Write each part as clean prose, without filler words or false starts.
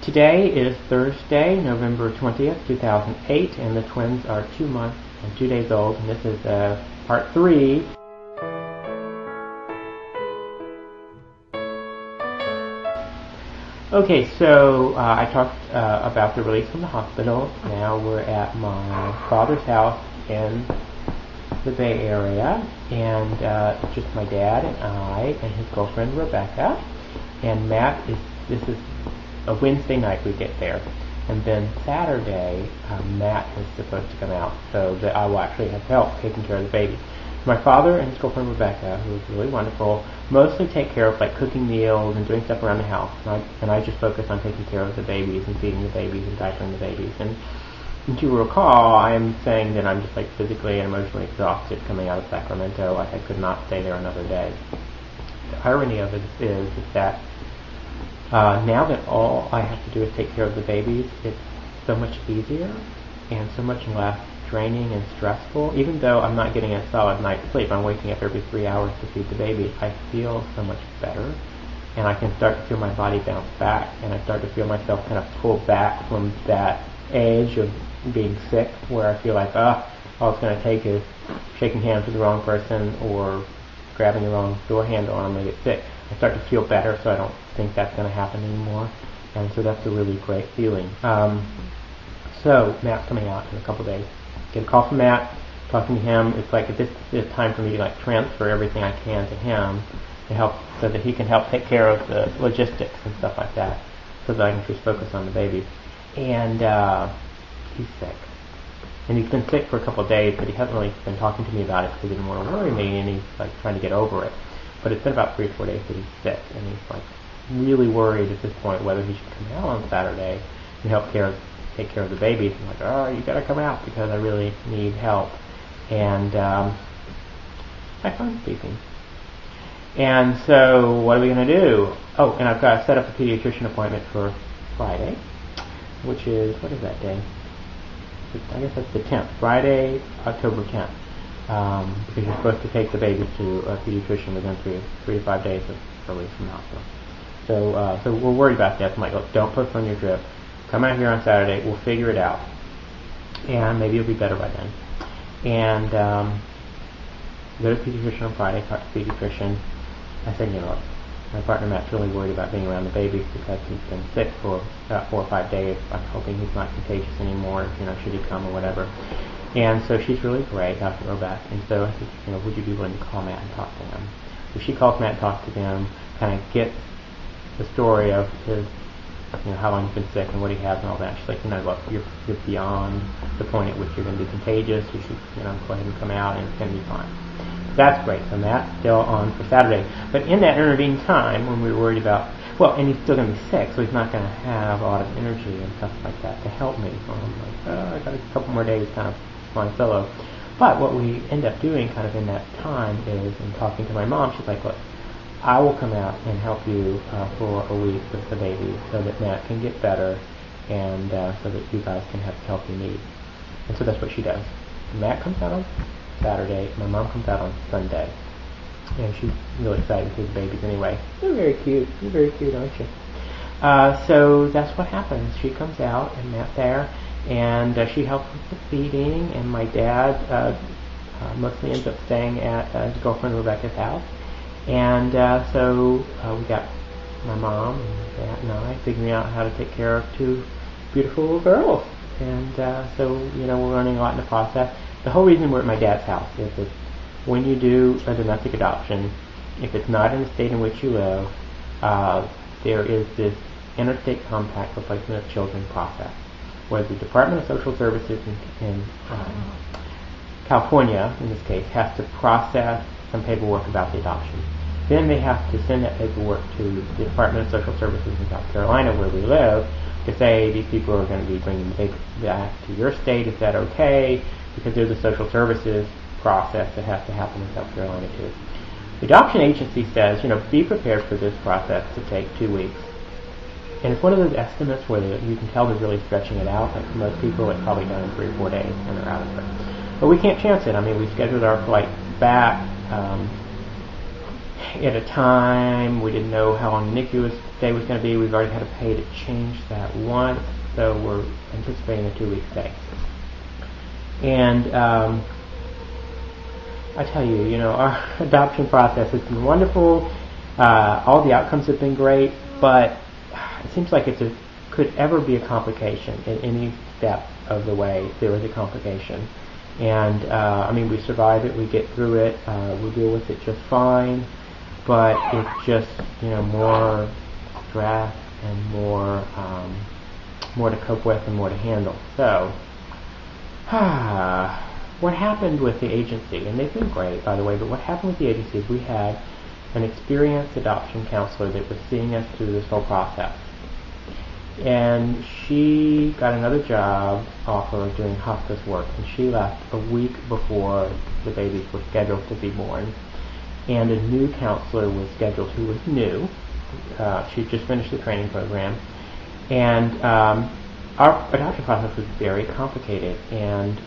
Today is Thursday, November 20th, 2008, and the twins are 2 months and 2 days old, and this is part 3. Okay, so I talked about the release from the hospital. Now we're at my father's house in the Bay Area, and it's just my dad and I and his girlfriend Rebecca, and Matt this is a Wednesday night we get there, and then Saturday Matt is supposed to come out so that I will actually have help taking care of the baby. My father and his girlfriend Rebecca, who is really wonderful, mostly take care of like cooking meals and doing stuff around the house, and I just focus on taking care of the babies and feeding the babies and diapering the babies. And if you recall, I am saying that I'm just like physically and emotionally exhausted coming out of Sacramento. Like I could not stay there another day. The irony of it is that now that all I have to do is take care of the babies, it's so much easier and so much less draining and stressful. Even though I'm not getting a solid night's sleep, I'm waking up every 3 hours to feed the baby, I feel so much better, and I can start to feel my body bounce back, and I start to feel myself kind of pull back from that edge of being sick, where I feel like, all it's going to take is shaking hands with the wrong person or grabbing the wrong door handle and I'm going to get sick. I start to feel better, so I don't think that's going to happen anymore, and so that's a really great feeling. So Matt's coming out in a couple days. Get a call from Matt, talking to him. It's like this is time for me to like transfer everything I can to him to help, so that he can help take care of the logistics and stuff like that, so that I can just focus on the baby. And he's sick. And he's been sick for a couple of days, but he hasn't really been talking to me about it because he didn't want to worry me, and he's like trying to get over it. But it's been about 3 or 4 days that he's sick, and he's like really worried at this point whether he should come out on Saturday and take care of the babies. I'm like, you gotta come out because I really need help. And my phone's beeping. And so what are we gonna do? Oh, and I've got to set up a pediatrician appointment for Friday, which is, what is that day? I guess that's the 10th, Friday, October 10th. Because you're supposed to take the babies to a pediatrician within 3 to 5 days of release from the hospital. So we're worried about that. I'm like, look, don't postpone your trip. Come out here on Saturday. We'll figure it out, and maybe you'll be better by then. And go to the pediatrician on Friday. Talk to the pediatrician. I said, my partner Matt's really worried about being around the babies because he's been sick for about 4 or 5 days. I'm hoping he's not contagious anymore. Should he come or whatever. And so she's really great, Dr. Roback. And so I said, would you be willing to call Matt and talk to him? So she calls Matt and talks to them, kind of gets the story of his, how long he's been sick and what he has and all that. She's like, look, you're beyond the point at which you're going to be contagious. You should, go ahead and come out, and it's going to be fine. That's great. So Matt's still on for Saturday. But in that intervening time, when we were worried about, and he's still going to be sick, so he's not going to have a lot of energy and stuff like that to help me. So I'm like, I got a couple more days kind of flying solo. But what we end up doing kind of in that time is, in talking to my mom, she's like, look, I will come out and help you for a week with the baby so that Matt can get better and so that you guys can have the help you need. And so that's what she does. Matt comes out on Saturday, my mom comes out on Sunday. And she's really excited to see the babies anyway. They're very cute. You're very cute, aren't you? So that's what happens. She comes out, and Matt's there, and she helps with the feeding, and my dad mostly ends up staying at his girlfriend Rebecca's house. And so we got my mom and Matt and I figuring out how to take care of 2 beautiful little girls. And so, we're learning a lot in the process. The whole reason we're at my dad's house is that when you do a domestic adoption, if it's not in the state in which you live, there is this interstate compact replacement of children process, where the Department of Social Services in California, in this case, has to process some paperwork about the adoption. Then they have to send that paperwork to the Department of Social Services in South Carolina, where we live, to say these people are going to be bringing the baby back to your state. Is that okay? Because there's a social services process that has to happen in South Carolina too. The adoption agency says, be prepared for this process to take 2 weeks. And it's one of those estimates where you can tell they're really stretching it out. Like for most people, it's probably done in 3 or 4 days, and they're out of it. But we can't chance it. We scheduled our flight back at a time. We didn't know how long the NICU stay was going to be. We've already had to pay to change that once, so we're anticipating a 2-week stay. And I tell you, our adoption process has been wonderful. All the outcomes have been great, but it seems like could ever be a complication in any step of the way. There is a complication. And we survive it, we get through it, we deal with it just fine, but it's just more stress and more to cope with and more to handle. So what happened with the agency, and they've been great, by the way, but what happened with the agency is we had an experienced adoption counselor that was seeing us through this whole process. And she got another job offer doing hospice work, and she left a week before the babies were scheduled to be born. And a new counselor was scheduled who was new. She just finished the training program. And our adoption process was very complicated, and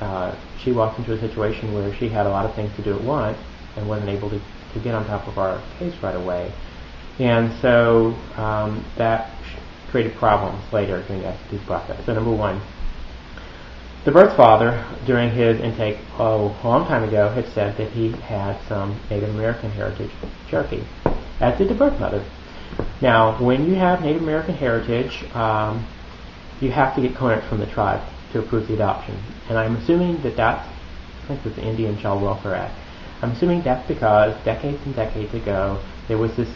she walked into a situation where she had a lot of things to do at once and wasn't able to get on top of our case right away. And so that created problems later during the ICP process. So number one, the birth father, during his intake a long time ago, had said that he had some Native American heritage Cherokee, as did the birth mother. Now, when you have Native American heritage, you have to get clearance from the tribe to approve the adoption. And I'm assuming that that's, I think it was the Indian Child Welfare Act. I'm assuming that's because decades and decades ago, there was this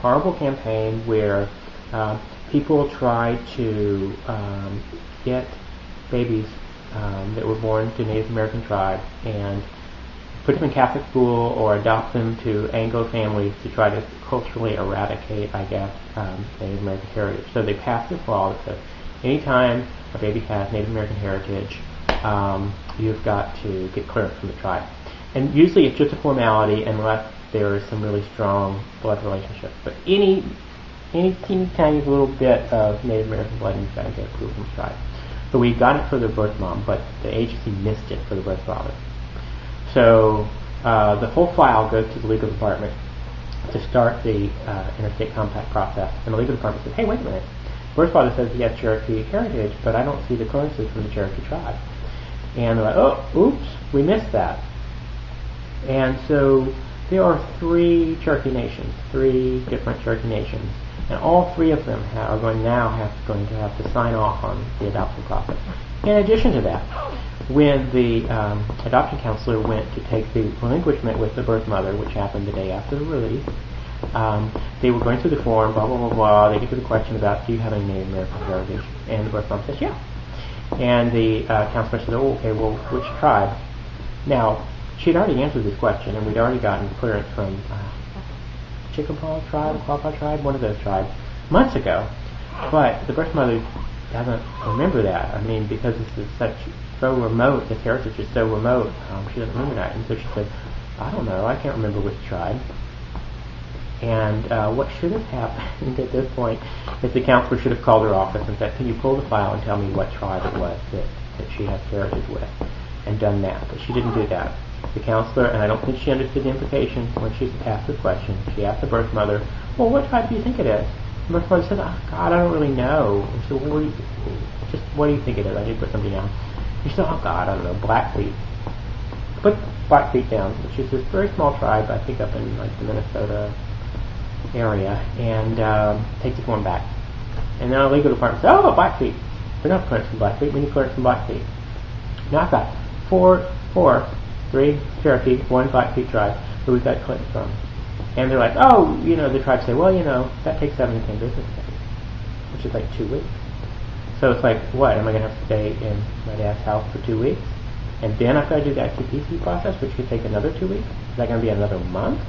horrible campaign where people tried to get babies that were born to Native American tribes and put them in Catholic school or adopt them to Anglo families to try to culturally eradicate, I guess, Native American heritage. So they passed this law that says anytime a baby has Native American heritage, you've got to get clearance from the tribe. And usually it's just a formality unless there is some really strong blood relationship. But any teeny tiny little bit of Native American blood, you've got to get approval from the tribe. So we got it for the birth mom, but the agency missed it for the birth father. So the whole file goes to the legal department to start the interstate compact process. And the legal department says, hey, wait a minute. Birth father says he has Cherokee heritage, but I don't see the clearances from the Cherokee tribe. And they're like, oh, oops, we missed that. And so there are 3 Cherokee nations, 3 different Cherokee nations. And all 3 of them are going to have to sign off on the adoption process. In addition to that, when the adoption counselor went to take the relinquishment with the birth mother, which happened the day after the release, they were going through the form, blah, blah, blah, blah. They get to the question about, do you have any Native American heritage? And the birth mom says, yeah. And the counselor says, oh, okay, well, which tribe? Now, she had already answered this question, and we'd already gotten clearance from Chickapaw tribe, Quapaw tribe, one of those tribes, months ago. But the birth mother doesn't remember that. I mean, because this is so remote, this heritage is so remote, she doesn't remember that. And so she said, I don't know, I can't remember which tribe. And what should have happened at this point is the counselor should have called her office and said, can you pull the file and tell me what tribe it was that she has heritage with, and done that. But she didn't do that. The counselor, and I don't think she understood the implication when she asked the question, she asked the birth mother, well, what tribe do you think it is? The birth mother said, oh, God, I don't really know. And so what do you think it is? I need to put something down. She said, oh, God, I don't know, Blackfeet. Put Blackfeet down, which is this very small tribe, I think up in like the Minnesota area, and take the form back. And then our legal department said, oh, Blackfeet. We don't have clearance from Blackfeet, we need clearance from Blackfeet. Now I've got 3 Cherokee, 1 Blackfeet tribe who we've got clearance from. And they're like, oh, the tribes say, well, that takes 7 to 10 business days, which is like 2 weeks. So it's like, what, am I going to have to stay in my dad's house for 2 weeks? And then I've got to do the ICPC process, which could take another 2 weeks? Is that going to be another month?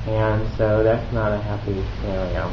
And so that's not a happy scenario.